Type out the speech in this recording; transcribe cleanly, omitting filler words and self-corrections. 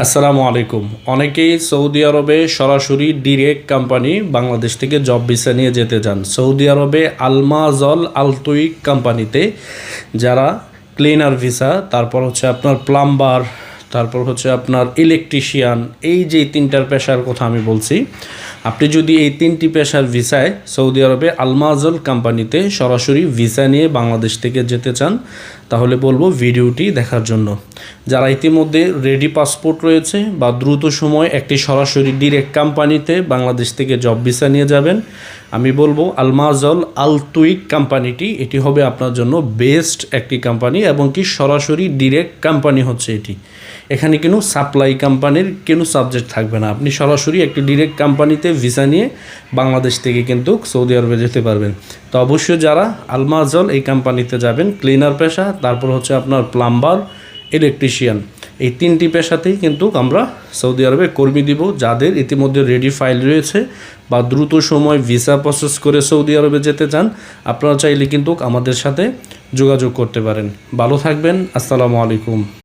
আসসালামু আলাইকুম। অনেকেই সৌদি আরবে সরাসরি ডিরেক্ট কোম্পানি বাংলাদেশ থেকে জব ভিসা নিয়ে যেতে চান। সৌদি আরবে আলমাজল আলতুইক কোম্পানিতে যারা ক্লিনার ভিসা, তারপর হচ্ছে আপনার প্লাম্বার, তারপর হচ্ছে আপনার ইলেকট্রিশিয়ান, এই যে তিনটার পেশার কথা আমি বলছি, আপনি যদি এই তিনটি পেশার ভিসায় সৌদি আরবে আলমাজল কোম্পানিতে সরাসরি ভিসা নিয়ে বাংলাদেশ থেকে যেতে চান, তাহলে বলবো ভিডিওটি দেখার জন্য। যারা ইতিমধ্যে রেডি পাসপোর্ট রয়েছে বা দ্রুত সময় একটি সরাসরি ডিরেক্ট কোম্পানিতে বাংলাদেশ থেকে জব ভিসা নিয়ে যাবেন, আমি বলবো আলমাজল আলতুইক কোম্পানিটি, এটি হবে আপনার জন্য বেস্ট একটি কোম্পানি এবং কি সরাসরি ডিরেক্ট কোম্পানি হচ্ছে এটি। এখানে কোনো সাপ্লাই কোম্পানির কোনো সাবজেক্ট থাকবে না। আপনি সরাসরি একটি ডিরেক্ট কোম্পানিতে ভিসা নিয়ে বাংলাদেশ থেকে কিন্তু সৌদি আরবে যেতে পারবেন। তো অবশ্যই যারা আলমাজল এই কোম্পানিতে যাবেন, ক্লিনার পেশা, তারপর হচ্ছে আপনার প্লাম্বার, ইলেকট্রিশিয়ান, এই তিনটি পেশাতেই কিন্তু আমরা সৌদি আরবে কর্মী দিব। যাদের ইতিমধ্যে রেডি ফাইল রয়েছে বা দ্রুত সময় ভিসা প্রসেস করে সৌদি আরবে যেতে চান, আপনারা চাইলে কিন্তু আমাদের সাথে যোগাযোগ করতে পারেন। ভালো থাকবেন। আসসালামু আলাইকুম।